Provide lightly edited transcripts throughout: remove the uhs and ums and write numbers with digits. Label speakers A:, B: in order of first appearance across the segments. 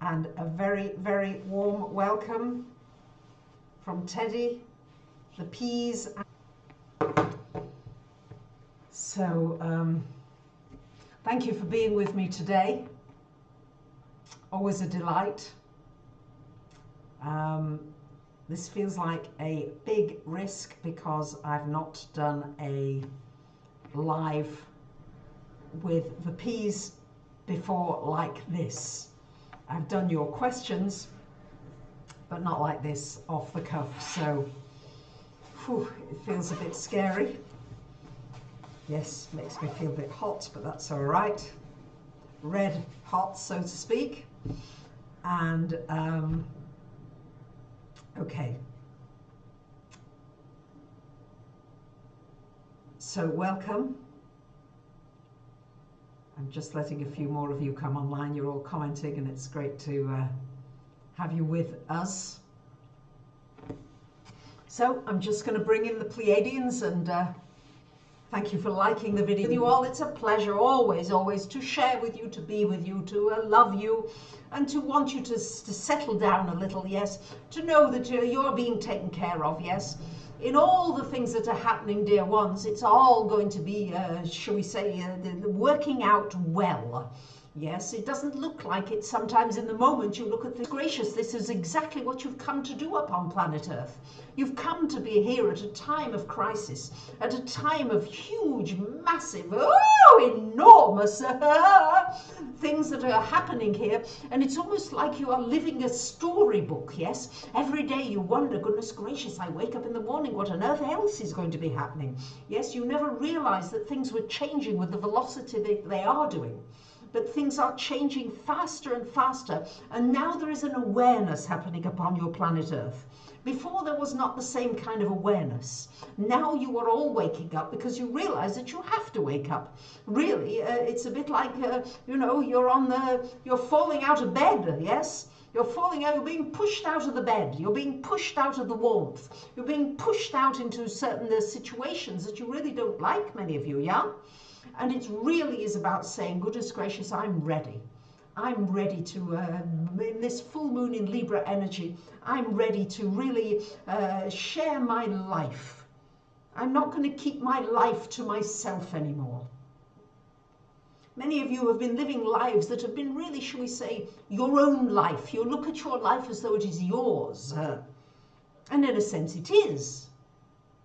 A: and a very, very warm welcome from Teddy, the peas. So thank you for being with me today. Always a delight. This feels like a big risk because I've not done a live with the peas before like this. I've done your questions, but not like this off the cuff. So it feels a bit scary. Yes, makes me feel a bit hot, but that's all right. Red hot, so to speak. And okay. So welcome. I'm just letting a few more of you come online. You're all commenting, and it's great to have you with us. So I'm just going to bring in the Pleiadians, and thank you for liking the video. You all, it's a pleasure always to share with you, to be with you, to love you, and to want you to settle down a little, yes, to know that you're being taken care of, yes. In all the things that are happening, dear ones, it's all going to be, shall we say, working out well. Yes, it doesn't look like it sometimes in the moment. You look at things, gracious, this is exactly what you've come to do upon planet Earth. You've come to be here at a time of crisis, at a time of huge, massive, enormous things that are happening here. And it's almost like you are living a storybook, yes? Every day you wonder, goodness gracious, I wake up in the morning, what on earth else is going to be happening? Yes, you never realized that things were changing with the velocity they are doing. But things are changing faster and faster, and now there is an awareness happening upon your planet Earth. Before there was not the same kind of awareness. Now you are all waking up because you realize that you have to wake up. Really, it's a bit like, you know, you're falling out of bed, yes? You're falling out, you're being pushed out of the bed, you're being pushed out of the warmth, you're being pushed out into certain situations that you really don't like, many of you, yeah? And it really is about saying, goodness gracious, I'm ready. I'm ready to, in this full moon in Libra energy, I'm ready to really share my life. I'm not going to keep my life to myself anymore. Many of you have been living lives that have been really, shall we say, your own life. You look at your life as though it is yours. And in a sense it is.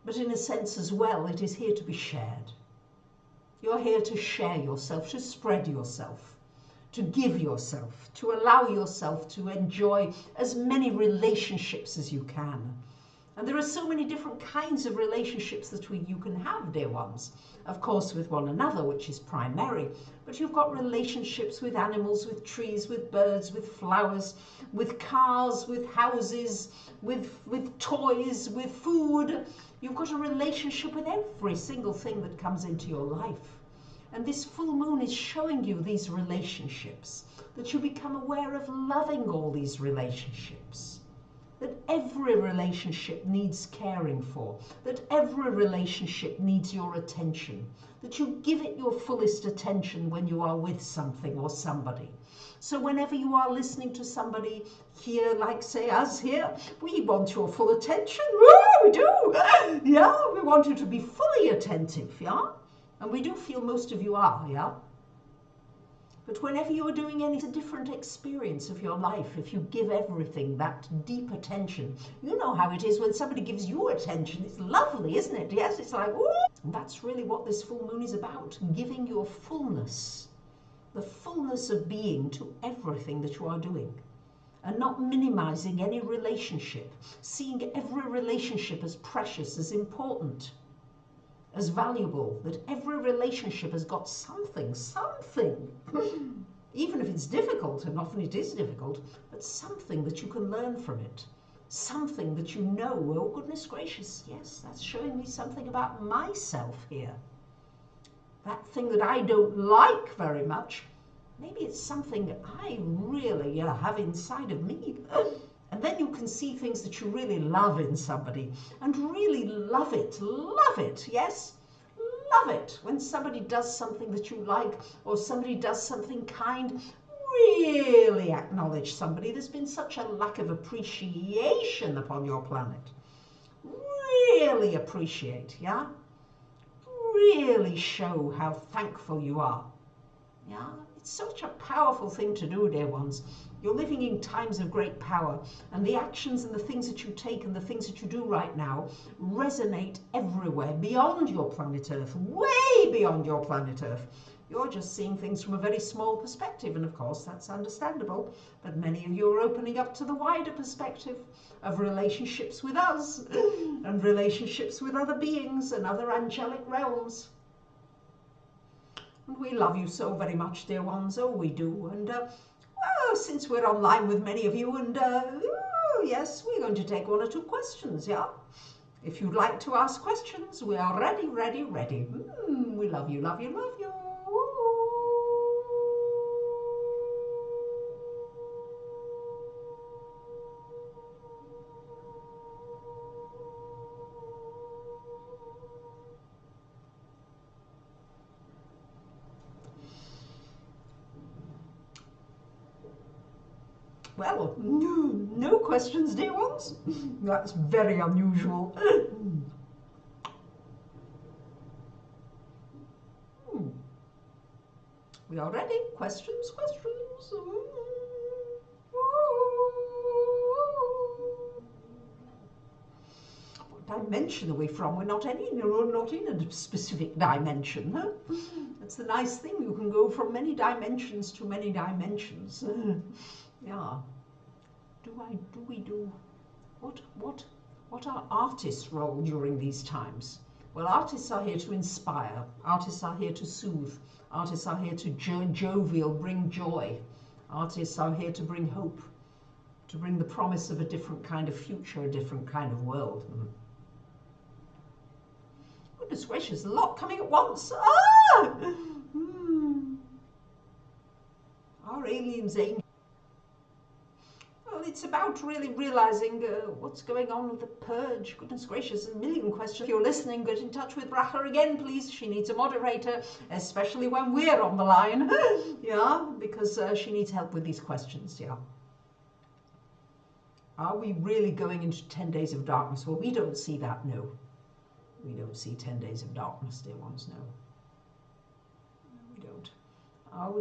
A: But in a sense as well, it is here to be shared. You're here to share yourself, to spread yourself, to give yourself, to allow yourself to enjoy as many relationships as you can. And there are so many different kinds of relationships that you can have, dear ones. Of course, with one another, which is primary. But you've got relationships with animals, with trees, with birds, with flowers, with cars, with houses, with toys, with food. You've got a relationship with every single thing that comes into your life. And this full moon is showing you these relationships, that you become aware of loving all these relationships, that every relationship needs caring for, that every relationship needs your attention, that you give it your fullest attention when you are with something or somebody. So whenever you are listening to somebody here, like say us here, we want your full attention. Oh, we do. Yeah, we want you to be fully attentive, yeah? And we do feel most of you are, yeah? But whenever you are doing any different experience of your life, if you give everything that deep attention, you know how it is when somebody gives you attention. It's lovely, isn't it? Yes, it's like, woo! And that's really what this full moon is about, giving your fullness, the fullness of being to everything that you are doing. And not minimizing any relationship, seeing every relationship as precious, as important, as valuable, that every relationship has got something, even if it's difficult, and often it is difficult, but something that you can learn from it, something that you know, oh goodness gracious, yes, that's showing me something about myself here. That thing that I don't like very much, maybe it's something I really have inside of me. And then you can see things that you really love in somebody, and really love it, yes? Love it. When somebody does something that you like, or somebody does something kind, really acknowledge somebody. There's been such a lack of appreciation upon your planet. Really appreciate, yeah? Really show how thankful you are. Yeah, it's such a powerful thing to do, dear ones. You're living in times of great power, and the actions and the things that you take and the things that you do right now resonate everywhere beyond your planet Earth, way beyond your planet Earth. You're just seeing things from a very small perspective, and of course that's understandable, but many of you are opening up to the wider perspective of relationships with us and relationships with other beings and other angelic realms. And we love you so very much, dear ones. Oh, we do. And well, since we're online with many of you, and yes, we're going to take 1 or 2 questions, yeah? If you'd like to ask questions, we are ready, ready, ready. We love you, love you, love you. Well, no questions, dear ones. That's very unusual. We are ready. Questions, questions. What dimension are we from? We're not in a specific dimension. Huh? That's the nice thing. You can go from many dimensions to many dimensions. Yeah. What are artists' role during these times? Well, artists are here to inspire. Artists are here to soothe. Artists are here to jovial, bring joy. Artists are here to bring hope, to bring the promise of a different kind of future, a different kind of world. Goodness gracious, a lot coming at once. Our aliens, angels. Well, it's about really realizing what's going on with the purge. Goodness gracious, a million questions. If you're listening, get in touch with Racha again, please. She needs a moderator, especially when we're on the line. Yeah, because she needs help with these questions, yeah. Are we really going into 10 days of darkness? Well, we don't see that, no. We don't see 10 days of darkness, dear ones, no. No, we don't.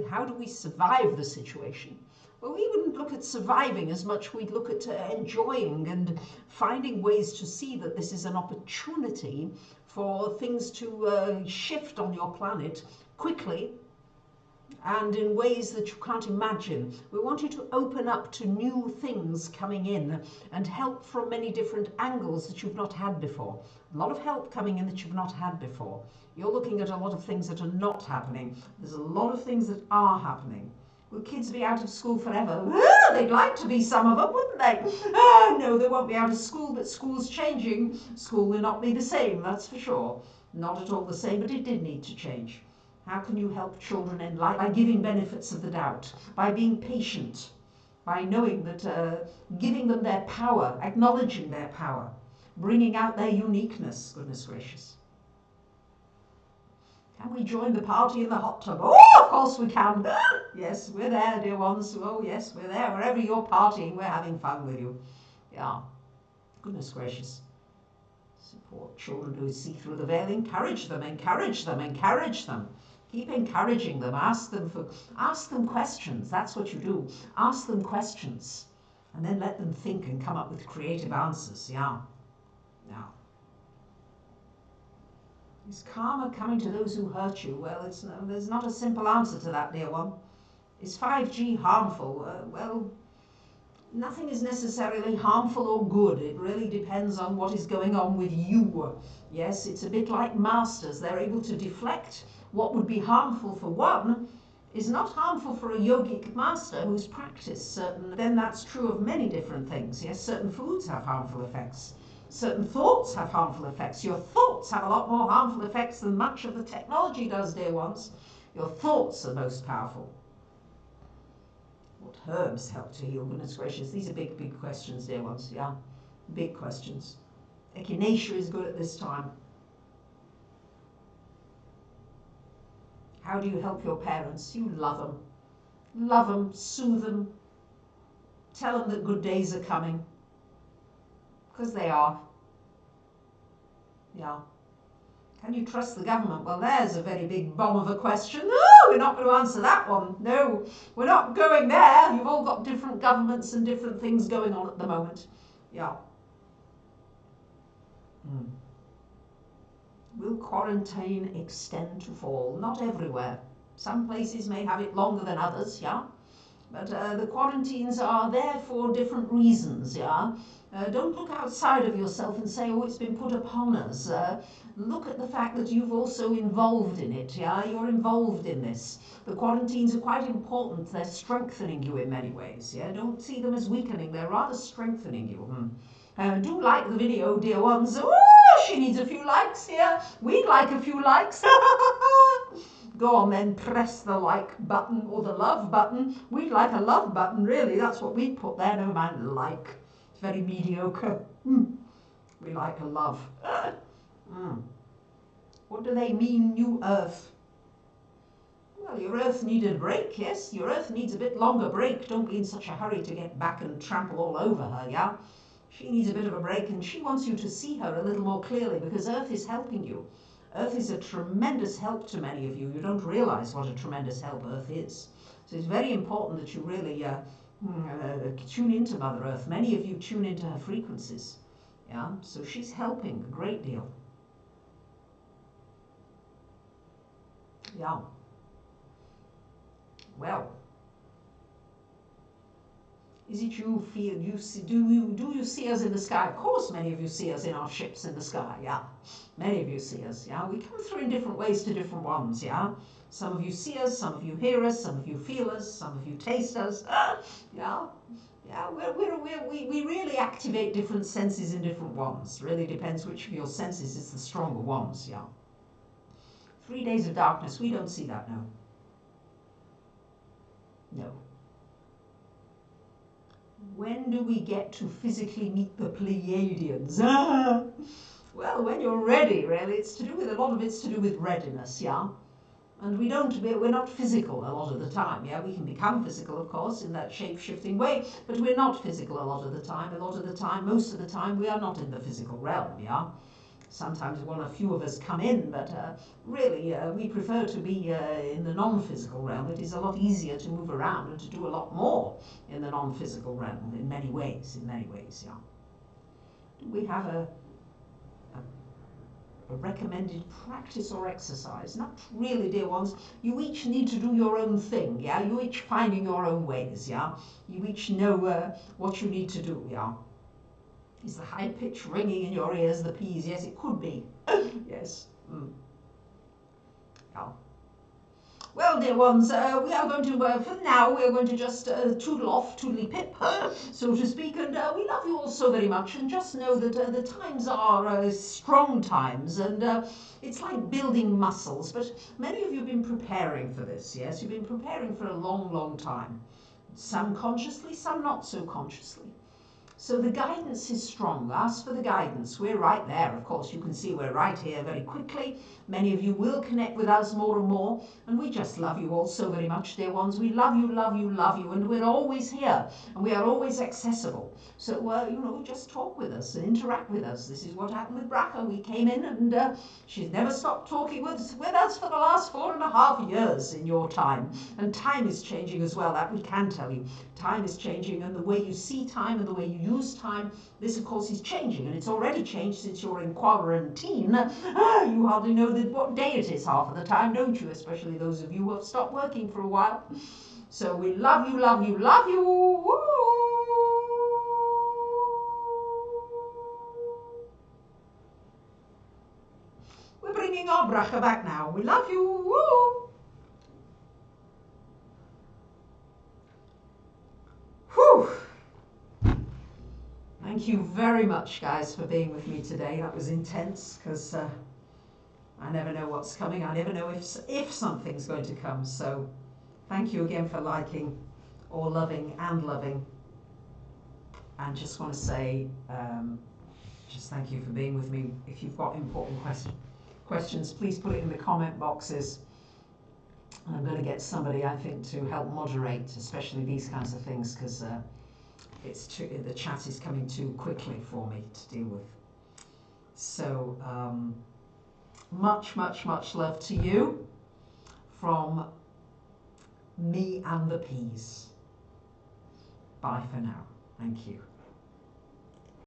A: How do we survive the situation? Well, we wouldn't look at surviving as much. We'd look at enjoying and finding ways to see that this is an opportunity for things to shift on your planet quickly and in ways that you can't imagine. We want you to open up to new things coming in and help from many different angles that you've not had before. A lot of help coming in that you've not had before. You're looking at a lot of things that are not happening. There's a lot of things that are happening. Will kids be out of school forever? They'd like to be, some of them, wouldn't they? No, they won't be out of school, but school's changing. School will not be the same, that's for sure. Not at all the same, but it did need to change. How can you help children in life? By giving benefits of the doubt, by being patient, by knowing that, giving them their power, acknowledging their power, bringing out their uniqueness, goodness gracious. Can we join the party in the hot tub? Oh, of course we can. Yes, we're there, dear ones. Oh, yes, we're there. Wherever you're partying, we're having fun with you. Yeah. Goodness gracious. Support children who see through the veil. Encourage them, encourage them, encourage them. Keep encouraging them. Ask them questions. That's what you do. Ask them questions. And then let them think and come up with creative answers. Yeah. Yeah. Is karma coming to those who hurt you? Well, there's not a simple answer to that, dear one. Is 5G harmful? Well, nothing is necessarily harmful or good. It really depends on what is going on with you. Yes, it's a bit like masters. They're able to deflect what would be harmful for one is not harmful for a yogic master who's practiced certain. Then that's true of many different things. Yes, certain foods have harmful effects. Certain thoughts have harmful effects. Your thoughts have a lot more harmful effects than much of the technology does, dear ones. Your thoughts are most powerful. What herbs help to heal? Goodness gracious, these are big, big questions, dear ones. Yeah, big questions. Echinacea is good at this time. How do you help your parents? You love them. love them, soothe them, tell them that good days are coming, because they are. Yeah. Can you trust the government? Well, there's a very big bomb of a question. No, we're not going to answer that one. No, we're not going there. You've all got different governments and different things going on at the moment. Yeah. Will quarantine extend to fall? Not everywhere. Some places may have it longer than others, yeah? But the quarantines are there for different reasons, yeah? Don't look outside of yourself and say, oh, it's been put upon us. Look at the fact that you've also involved in it, yeah? You're involved in this. The quarantines are quite important. They're strengthening you in many ways, yeah? Don't see them as weakening. They're rather strengthening you. Do like the video, dear ones. Oh, she needs a few likes here. We'd like a few likes. Go on then, press the like button or the love button. We'd like a love button, really. That's what we put there. Never mind like. It's very mediocre. We like a love. What do they mean, new Earth? Well, your Earth needed a break, yes. Your Earth needs a bit longer break. Don't be in such a hurry to get back and trample all over her, yeah? She needs a bit of a break, and she wants you to see her a little more clearly, because Earth is helping you. Earth is a tremendous help to many of you. You don't realize what a tremendous help Earth is. So it's very important that you really tune into Mother Earth. Many of you tune into her frequencies. Yeah, so she's helping a great deal. Yeah. Well, is it you feel, do you see us in the sky? Of course many of you see us in our ships in the sky, yeah. Many of you see us, yeah. We come through in different ways to different ones, yeah. Some of you see us, some of you hear us, some of you feel us, some of you taste us, yeah. Yeah, we really activate different senses in different ones. Really depends which of your senses is the stronger ones, yeah. 3 days of darkness, we don't see that, no. No. When do we get to physically meet the Pleiadians? Well, when you're ready, really. It's to do with, a lot of it's to do with readiness, yeah? And we're not physical a lot of the time, yeah? We can become physical, of course, in that shape-shifting way, but we're not physical a lot of the time. A lot of the time, most of the time, we are not in the physical realm, yeah? Sometimes a few of us come in, but really we prefer to be in the non-physical realm. It is a lot easier to move around and to do a lot more in the non-physical realm in many ways, yeah. Do we have a recommended practice or exercise? Not really, dear ones. You each need to do your own thing, yeah? You each finding your own ways, yeah? You each know what you need to do, yeah? Is the high pitch ringing in your ears the peas? Yes, it could be. Yes. Yeah. Well, dear ones, we are going to, for now, we are going to just toodle off, toodly-pip, so to speak, and we love you all so very much, and just know that the times are strong times, and it's like building muscles, but many of you have been preparing for this, yes? You've been preparing for a long, long time. Some consciously, some not so consciously. So the guidance is strong. Ask for the guidance. We're right there. Of course, you can see we're right here very quickly. Many of you will connect with us more and more. And we just love you all so very much, dear ones. We love you, love you, love you. And we're always here. And we are always accessible. So, you know, just talk with us and interact with us. This is what happened with Bracha. We came in and she's never stopped talking with us for the last 4.5 years in your time. And time is changing as well. That we can tell you. Time is changing, and the way you see time and the way you use time, this of course is changing, and it's already changed since you're in quarantine. You hardly know what day it is half of the time, don't you? Especially those of you who have stopped working for a while. So we love you, love you, love you. Woo! We're bringing our bracha back now. We love you. Woo! Whew. Thank you very much, guys, for being with me today. That was intense, because I never know what's coming. I never know if something's going to come. So thank you again for liking or loving and loving. And just want to say, just thank you for being with me. If you've got important questions, please put it in the comment boxes. And I'm going to get somebody, I think, to help moderate, especially these kinds of things, because the chat is coming too quickly for me to deal with. So much, much, much love to you from me and the peas. Bye for now. Thank you.